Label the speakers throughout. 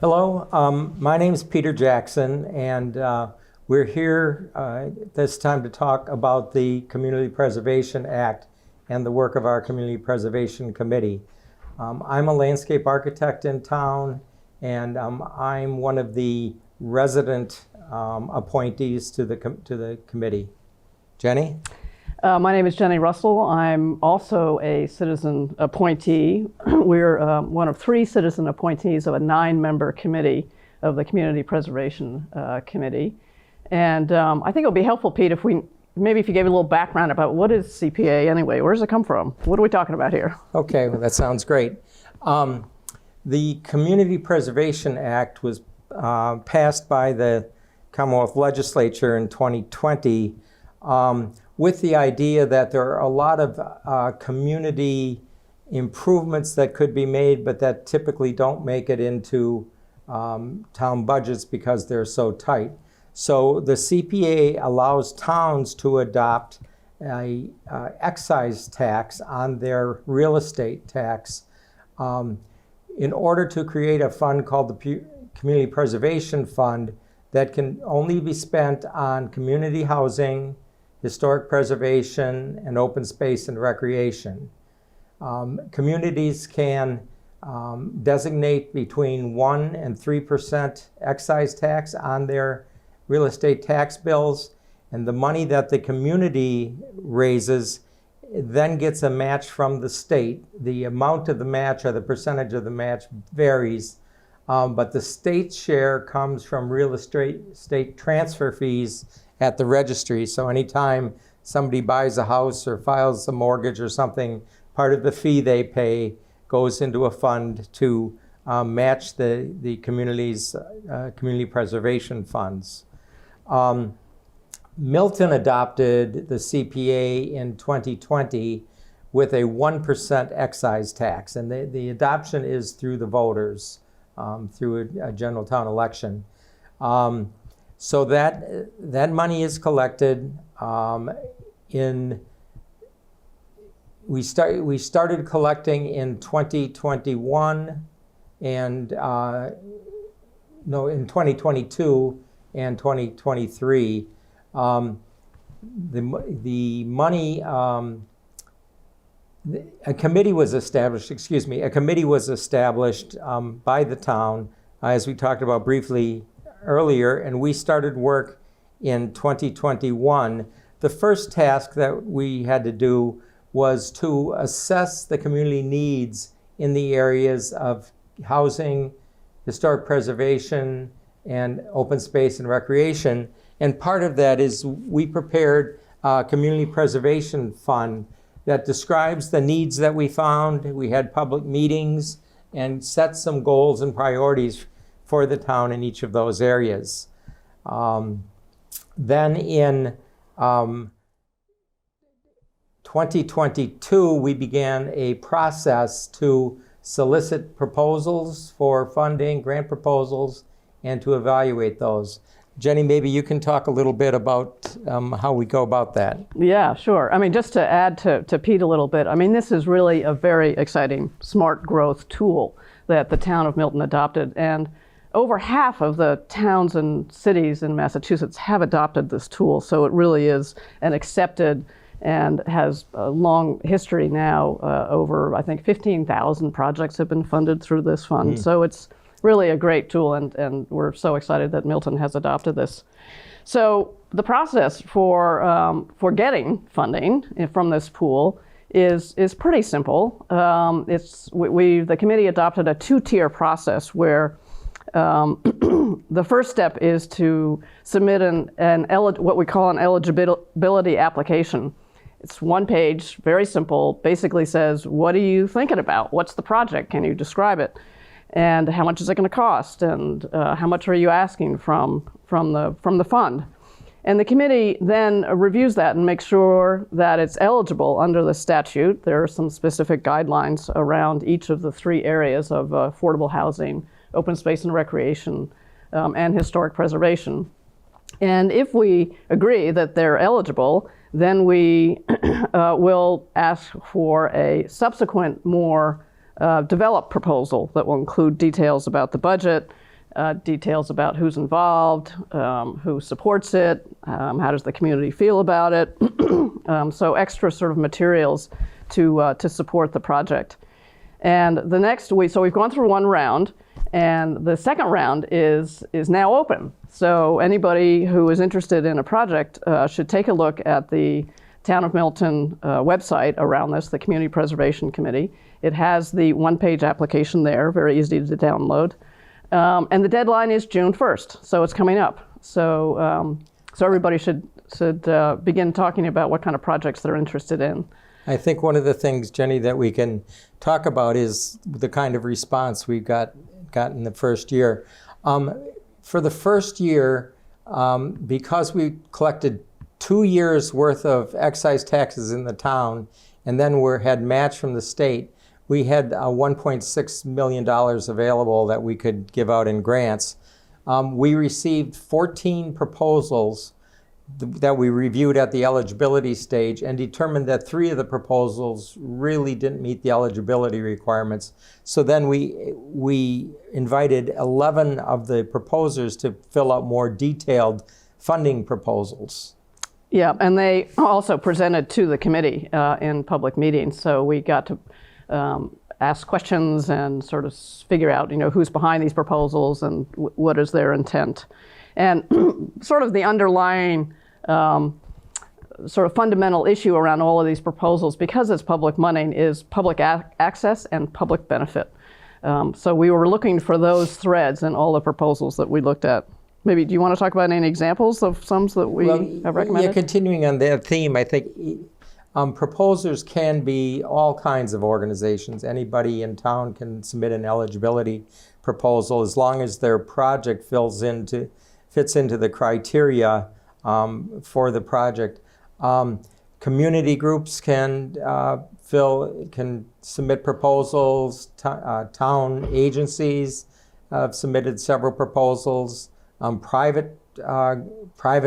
Speaker 1: Hello, my name is Peter Jackson, and we're here this time to talk about the Community Preservation Act and the work of our Community Preservation Committee. I'm a landscape architect in town, and I'm one of the resident appointees to the committee. Jenny?
Speaker 2: My name is Jenny Russell. I'm also a citizen appointee. We're one of 3 citizen appointees of a 9-member committee of the Community Preservation Committee. And I think it would be helpful, Pete, if you gave a little background about what is CPA anyway? Where does it come from? What are we talking about here?
Speaker 1: Okay, well, that sounds great. The Community Preservation Act was passed by the Commonwealth Legislature in 2020 with the idea that there are a lot of community improvements that could be made, but that typically don't make it into town budgets because they're so tight. So the CPA allows towns to adopt an excise tax on their real estate tax in order to create a fund called the Community Preservation Fund that can only be spent on community housing, historic preservation, and open space and recreation. Communities can designate between 1% and 3% excise tax on their real estate tax bills, and the money that the community raises then gets a match from the state. The amount of the match or the percentage of the match varies, but the state share comes from real estate transfer fees at the registry. So anytime somebody buys a house or files a mortgage or something, part of the fee they pay goes into a fund to match the community's community preservation funds. Milton adopted the CPA in 2020 with a 1% excise tax, and the adoption is through the voters, through a general town election. So that money is collected. We started collecting in 2021 and in 2022 and 2023. The money, a committee was established. A committee was established by the town, as we talked about briefly earlier, and we started work in 2021. The first task that we had to do was to assess the community needs in the areas of housing, historic preservation, and open space and recreation. And part of that is we prepared a community preservation fund that describes the needs that we found. We had public meetings and set some goals and priorities for the town in each of those areas. Then in 2022, we began a process to solicit proposals for funding, grant proposals, and to evaluate those. Jenny, maybe you can talk a little bit about how we go about that.
Speaker 2: Yeah, sure. I mean, just to add to Pete a little bit, I mean, this is really a very exciting smart growth tool that the town of Milton adopted. And over half of the towns and cities in Massachusetts have adopted this tool. So it really is an accepted and has a long history now. Over, I think, 15,000 projects have been funded through this fund. So it's really a great tool, and we're so excited that Milton has adopted this. So the process for getting funding from this pool is pretty simple. The committee adopted a 2-tier process where the first step is to submit what we call an eligibility application. It's 1 page, very simple, basically says, what are you thinking about? What's the project? Can you describe it? And how much is it going to cost? And how much are you asking from the fund? And the committee then reviews that and makes sure that it's eligible under the statute. There are some specific guidelines around each of the 3 areas of affordable housing, open space and recreation, and historic preservation. And if we agree that they're eligible, then we will ask for a subsequent, more developed proposal that will include details about the budget, details about who's involved, who supports it, how does the community feel about it. So extra sort of materials to support the project. And the next week, so we've gone through one round, and the second round is now open. So anybody who is interested in a project should take a look at the Town of Milton website around this, the Community Preservation Committee. It has the one-page application there, very easy to download. And the deadline is June 1st, so it's coming up. So everybody should begin talking about what kind of projects they're interested in.
Speaker 1: I think one of the things, Jenny, that we can talk about is the kind of response we've gotten the first year. For the first year, because we collected 2 years worth of excise taxes in the town, and then had match from the state, we had $1.6 million available that we could give out in grants. We received 14 proposals that we reviewed at the eligibility stage and determined that 3 of the proposals really didn't meet the eligibility requirements. So then we invited 11 of the proposers to fill out more detailed funding proposals.
Speaker 2: Yeah, and they also presented to the committee in public meetings, so we got to ask questions and sort of figure out, who's behind these proposals and what is their intent. And sort of the underlying sort of fundamental issue around all of these proposals, because it's public money, is public access and public benefit. So we were looking for those threads in all the proposals that we looked at. Maybe, do you want to talk about any examples of some that we have recommended?
Speaker 1: Yeah, continuing on that theme, I think proposers can be all kinds of organizations. Anybody in town can submit an eligibility proposal as long as their project fits into the criteria for the project. Community groups can submit proposals. Town agencies have submitted several proposals. Private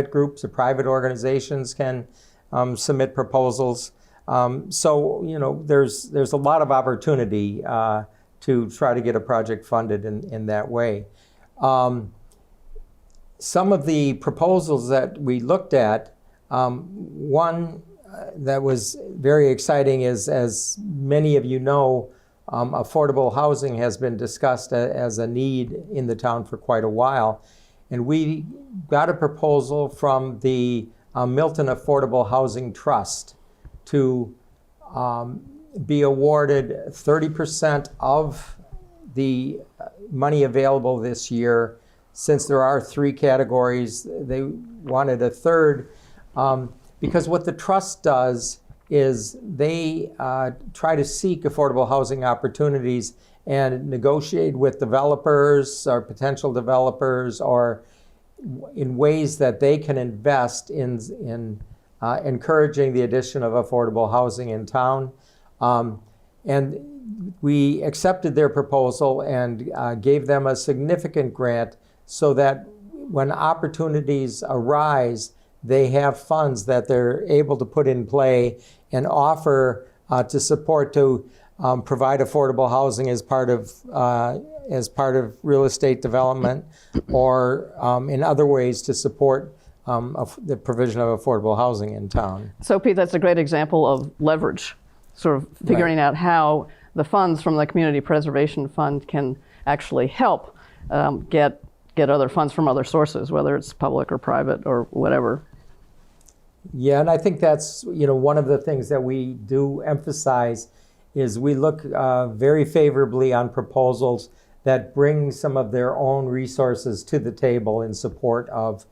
Speaker 1: groups or private organizations can submit proposals. So there's a lot of opportunity to try to get a project funded in that way. Some of the proposals that we looked at, one that was very exciting is, as many of you know, affordable housing has been discussed as a need in the town for quite a while. And we got a proposal from the Milton Affordable Housing Trust to be awarded 30% of the money available this year. Since there are 3 categories, they wanted a third, because what the trust does is they try to seek affordable housing opportunities and negotiate with developers or potential developers, or in ways that they can invest in encouraging the addition of affordable housing in town. And we accepted their proposal and gave them a significant grant so that when opportunities arise, they have funds that they're able to put in play and offer to support to provide affordable housing as part of real estate development, or in other ways to support the provision of affordable housing in town.
Speaker 2: So Pete, that's a great example of leverage, sort of figuring out how the funds from the Community Preservation Fund can actually help get other funds from other sources, whether it's public or private or whatever.
Speaker 1: Yeah, and I think that's one of the things that we do emphasize is we look very favorably on proposals that bring some of their own resources to the table in support of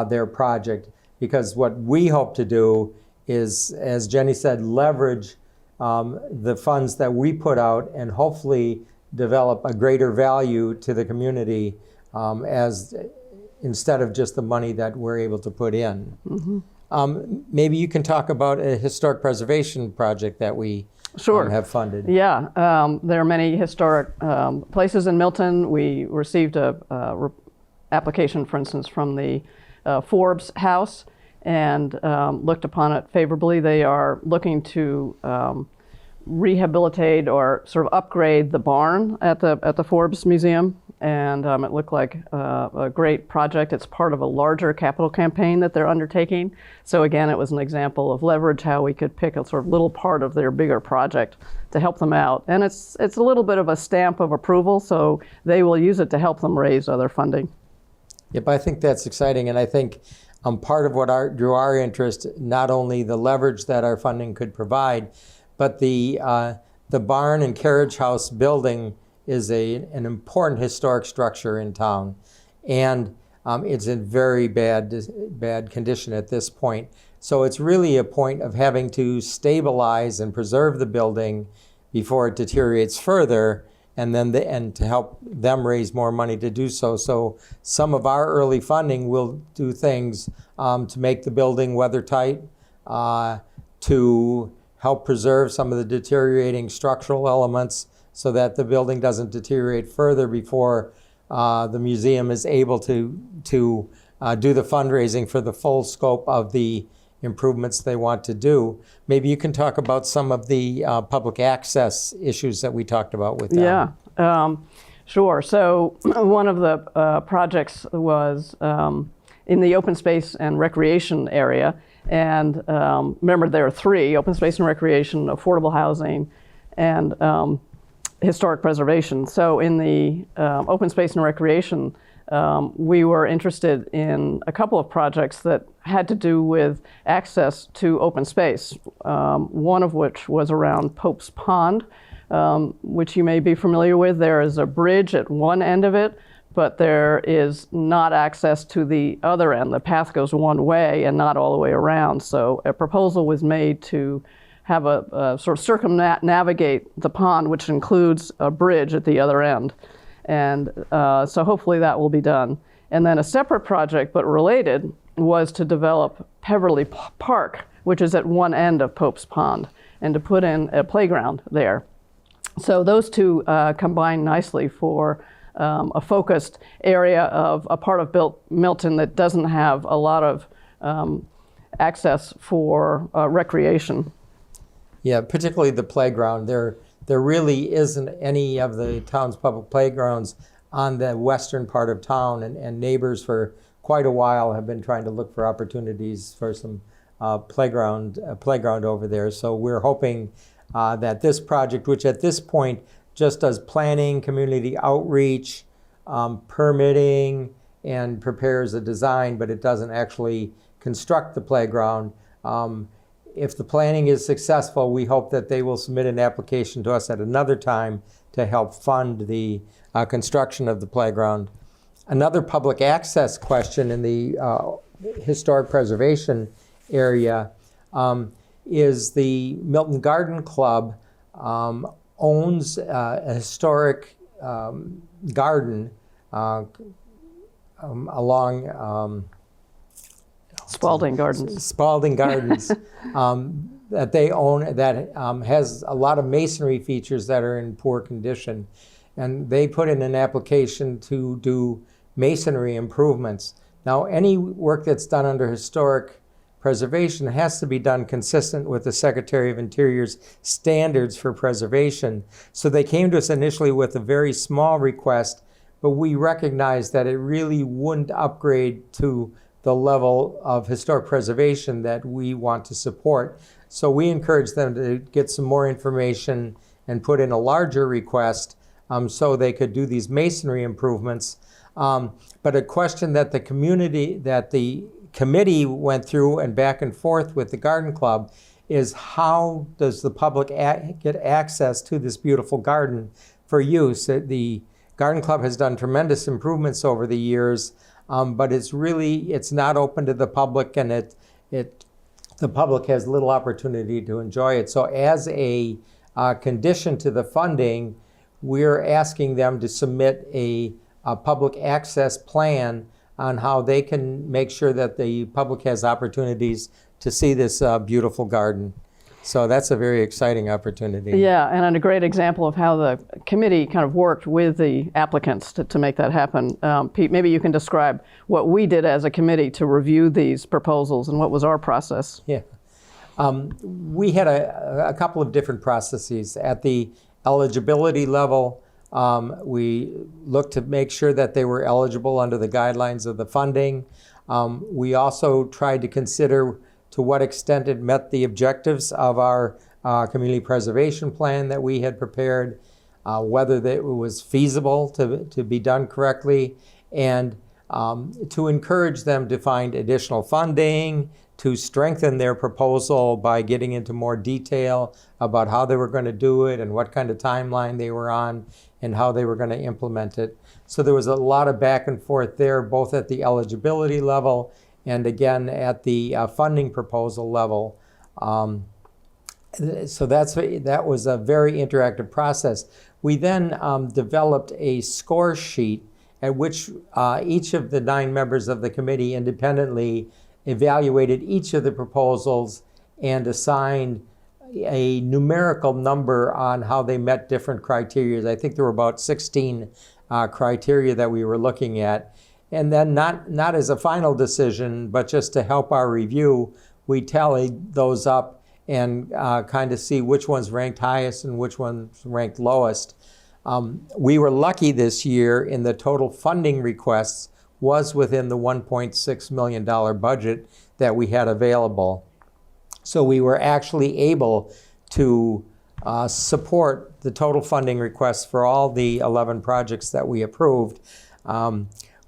Speaker 1: their project. Because what we hope to do is, as Jenny said, leverage the funds that we put out and hopefully develop a greater value to the community instead of just the money that we're able to put in. Mm-hmm. Maybe you can talk about a historic preservation project that we have funded.
Speaker 2: Yeah, there are many historic places in Milton. We received a application, for instance, from the Forbes House and looked upon it favorably. They are looking to rehabilitate or sort of upgrade the barn at the Forbes Museum. and it looked like a great project. It's part of a larger capital campaign that they're undertaking. So again, it was an example of leverage, how we could pick a sort of little part of their bigger project to help them out. And it's a little bit of a stamp of approval, so they will use it to help them raise other funding.
Speaker 1: Yep, I think that's exciting, and I think part of what drew our interest, not only the leverage that our funding could provide, but the barn and carriage house building is an important historic structure in town, and it's in very bad condition at this point. So it's really a point of having to stabilize and preserve the building before it deteriorates further, and then and to help them raise more money to do so. So some of our early funding will do things to make the building weather-tight, to help preserve some of the deteriorating structural elements so that the building doesn't deteriorate further before the museum is able to do the fundraising for the full scope of the improvements they want to do. Maybe you can talk about some of the public access issues that we talked about with them.
Speaker 2: Yeah, sure. So one of the projects was in the open space and recreation area. And remember, there are three: open space and recreation, affordable housing, and historic preservation. So in the open space and recreation, we were interested in a couple of projects that had to do with access to open space, one of which was around Pope's Pond, which you may be familiar with. There is a bridge at one end of it, but there is not access to the other end. The path goes one way and not all the way around. So a proposal was made to have a sort of circumnavigate the pond, which includes a bridge at the other end. And so hopefully that will be done. And then a separate project, but related, was to develop Peverly Park, which is at one end of Pope's Pond, and to put in a playground there. So those two combine nicely for a focused area of a part of Milton that doesn't have a lot of access for recreation.
Speaker 1: Yeah, particularly the playground. There really isn't any of the town's public playgrounds on the western part of town, and neighbors for quite a while have been trying to look for opportunities for some playground over there. So we're hoping that this project, which at this point just does planning, community outreach, permitting, and prepares a design, but it doesn't actually construct the playground. If the planning is successful, we hope that they will submit an application to us at another time to help fund the construction of the playground. Another public access question in the historic preservation area is the Milton Garden Club owns a historic garden along
Speaker 2: Spalding Gardens.
Speaker 1: Spalding Gardens that they own, that has a lot of masonry features that are in poor condition. And they put in an application to do masonry improvements. Now, any work that's done under historic preservation has to be done consistent with the Secretary of Interior's standards for preservation. So they came to us initially with a very small request, but we recognized that it really wouldn't upgrade to the level of historic preservation that we want to support. So we encouraged them to get some more information and put in a larger request so they could do these masonry improvements. But a question that the committee went through and back and forth with the Garden Club is, how does the public get access to this beautiful garden for use? The Garden Club has done tremendous improvements over the years, but it's not open to the public, and the public has little opportunity to enjoy it. So as a condition to the funding, we're asking them to submit a public access plan on how they can make sure that the public has opportunities to see this beautiful garden. So that's a very exciting opportunity.
Speaker 2: Yeah, and a great example of how the committee kind of worked with the applicants to make that happen. Pete, maybe you can describe what we did as a committee to review these proposals and what was our process.
Speaker 1: Yeah. We had a couple of different processes. At the eligibility level, We looked to make sure that they were eligible under the guidelines of the funding. We also tried to consider to what extent it met the objectives of our community preservation plan that we had prepared, whether it was feasible to be done correctly, and to encourage them to find additional funding, to strengthen their proposal by getting into more detail about how they were going to do it and what kind of timeline they were on and how they were going to implement it. So there was a lot of back and forth there, both at the eligibility level and again at the funding proposal level. So that was a very interactive process. We then developed a score sheet at which each of the 9 members of the committee independently evaluated each of the proposals and assigned a numerical number on how they met different criteria. I think there were about 16 criteria that we were looking at. And then not as a final decision, but just to help our review, we tallied those up and kind of see which ones ranked highest and which ones ranked lowest. We were lucky this year in the total funding requests was within the $1.6 million budget that we had available. So we were actually able to support the total funding requests for all the 11 projects that we approved.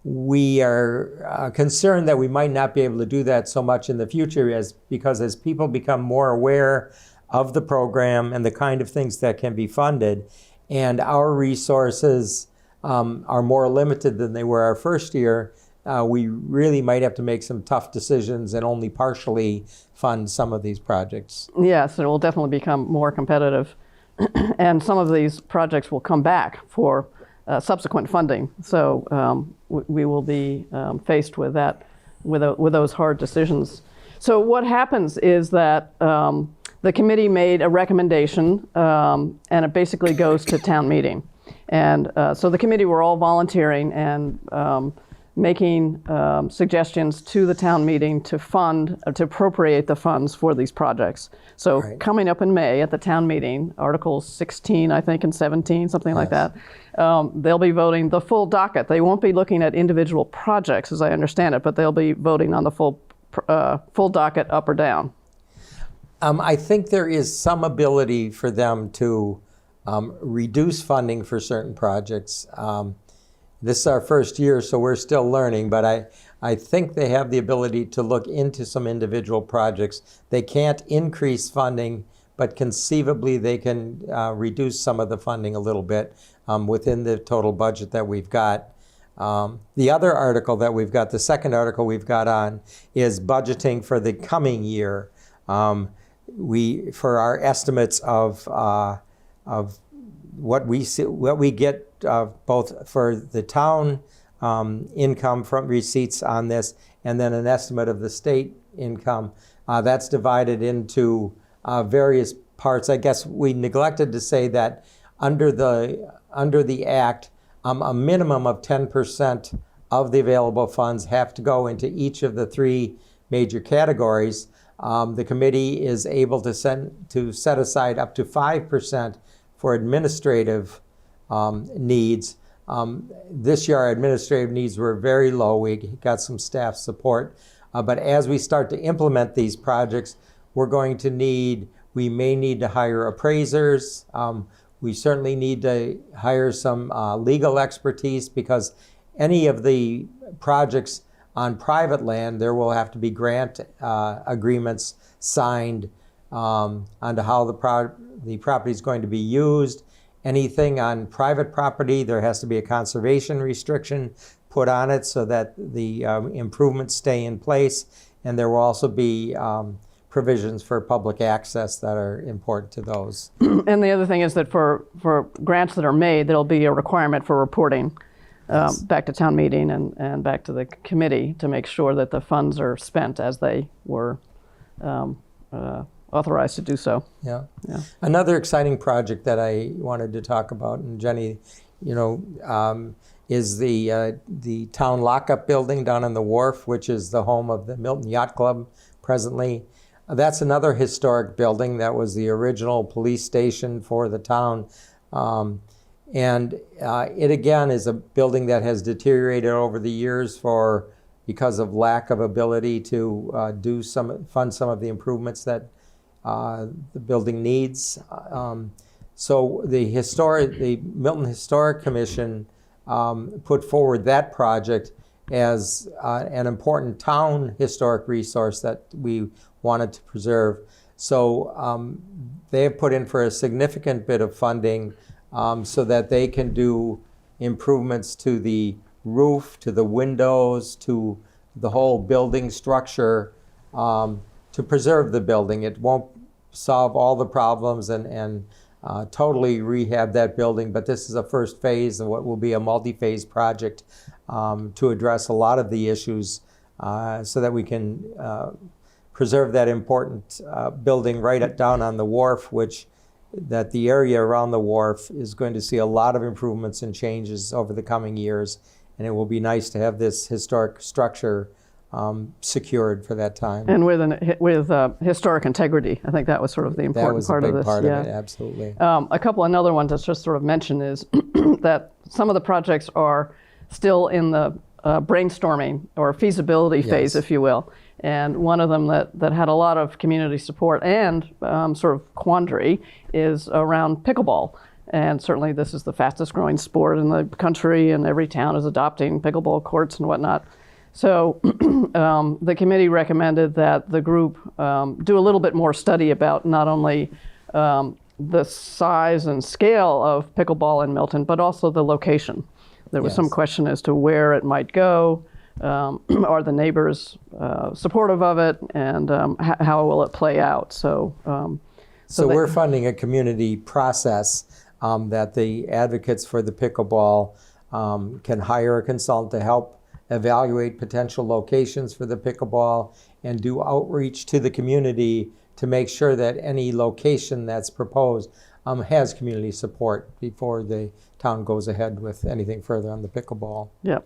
Speaker 1: We are concerned that we might not be able to do that so much in the future because as people become more aware of the program and the kind of things that can be funded, and our resources are more limited than they were our first year, we really might have to make some tough decisions and only partially fund some of these projects.
Speaker 2: Yes, it will definitely become more competitive. And some of these projects will come back for subsequent funding. So we will be faced with that, with those hard decisions. So what happens is that the committee made a recommendation, and it basically goes to town meeting. And so the committee were all volunteering and making suggestions to the town meeting to to appropriate the funds for these projects. So
Speaker 1: Right.
Speaker 2: coming up in May at the town meeting, Articles 16, I think, and 17, something like that, they'll be voting the full docket. They won't be looking at individual projects, as I understand it, but they'll be voting on the full docket up or down.
Speaker 1: I think there is some ability for them to reduce funding for certain projects. This is our first year, so we're still learning, but I think they have the ability to look into some individual projects. They can't increase funding, but conceivably they can reduce some of the funding a little bit within the total budget that we've got. The other article that we've got, the second article we've got on, is budgeting for the coming year. For our estimates of what we get both for the town income from receipts on this, and then an estimate of the state income. That's divided into various parts. I guess we neglected to say that under the Act, a minimum of 10% of the available funds have to go into each of the 3 major categories. The committee is able to set aside up to 5% for administrative needs. This year, our administrative needs were very low. We got some staff support. But as we start to implement these projects, we may need to hire appraisers. We certainly need to hire some legal expertise, because any of the projects on private land, there will have to be grant agreements signed onto how the property is going to be used. Anything on private property, there has to be a conservation restriction put on it so that the improvements stay in place. And there will also be provisions for public access that are important to those.
Speaker 2: And the other thing is that for grants that are made, there'll be a requirement for reporting back to town meeting and back to the committee to make sure that the funds are spent as they were authorized to do so.
Speaker 1: Yeah. Another exciting project that I wanted to talk about, and Jenny, is the town lockup building down on the wharf, which is the home of the Milton Yacht Club presently. That's another historic building that was the original police station for the town. And it again is a building that has deteriorated over the years because of lack of ability to fund some of the improvements that the building needs. So the Milton Historic Commission put forward that project as an important town historic resource that we wanted to preserve. So they have put in for a significant bit of funding so that they can do improvements to the roof, to the windows, to the whole building structure to preserve the building. It won't solve all the problems and totally rehab that building, but this is a first phase of what will be a multi-phase project to address a lot of the issues so that we can preserve that important building right down on the wharf, that the area around the wharf is going to see a lot of improvements and changes over the coming years, and it will be nice to have this historic structure secured for that time.
Speaker 2: And with historic integrity. I think that was sort of the important part of this.
Speaker 1: That was a big part of it, absolutely.
Speaker 2: A couple another ones that's just sort of mentioned is that some of the projects are still in the brainstorming or feasibility phase, if you will. And one of them that had a lot of community support and sort of quandary is around pickleball. And certainly this is the fastest growing sport in the country, and every town is adopting pickleball courts and whatnot. So the committee recommended that the group do a little bit more study about not only the size and scale of pickleball in Milton, but also the location. There was some question as to where it might go. Are the neighbors supportive of it, and how will it play out? So
Speaker 1: we're funding a community process that the advocates for the pickleball can hire a consultant to help evaluate potential locations for the pickleball and do outreach to the community to make sure that any location that's proposed has community support before the town goes ahead with anything further on the pickleball.
Speaker 2: Yep.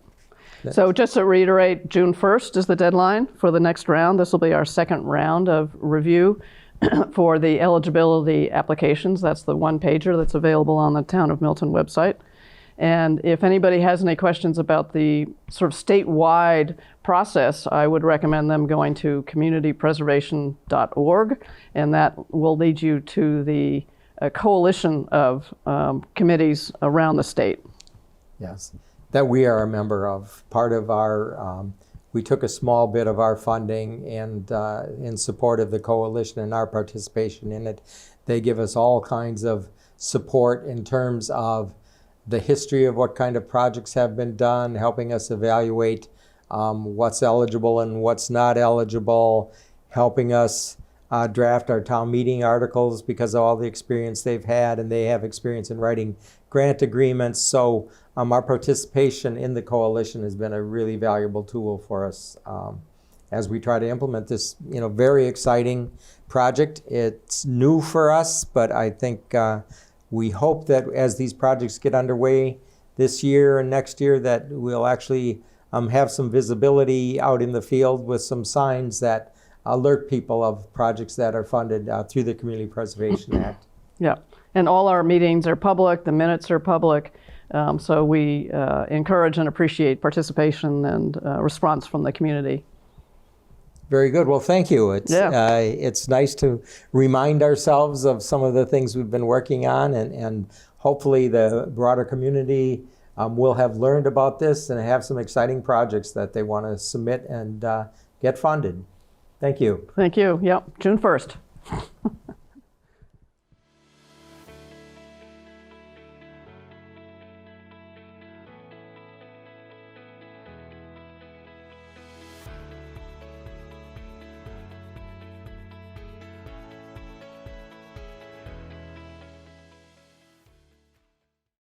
Speaker 2: So just to reiterate, June 1st is the deadline for the next round. This will be our second round of review for the eligibility applications. That's the one-pager that's available on the Town of Milton website. And if anybody has any questions about the sort of statewide process, I would recommend them going to communitypreservation.org, and that will lead you to the coalition of committees around the state.
Speaker 1: Yes, that we are a member of. Part of our, we took a small bit of our funding and in support of the coalition and our participation in it. They give us all kinds of support in terms of the history of what kind of projects have been done, helping us evaluate what's eligible and what's not eligible, helping us draft our town meeting articles because of all the experience they've had, and they have experience in writing grant agreements. So our participation in the coalition has been a really valuable tool for us as we try to implement this, very exciting project. It's new for us, but I think we hope that as these projects get underway this year and next year, that we'll actually have some visibility out in the field with some signs that alert people of projects that are funded through the Community Preservation Act.
Speaker 2: Yeah, and all our meetings are public, the minutes are public, so we encourage and appreciate participation and response from the community.
Speaker 1: Very good. Well, thank you. It's nice to remind ourselves of some of the things we've been working on, and hopefully the broader community will have learned about this and have some exciting projects that they want to submit and get funded. Thank you.
Speaker 2: Thank you. Yep, June 1st.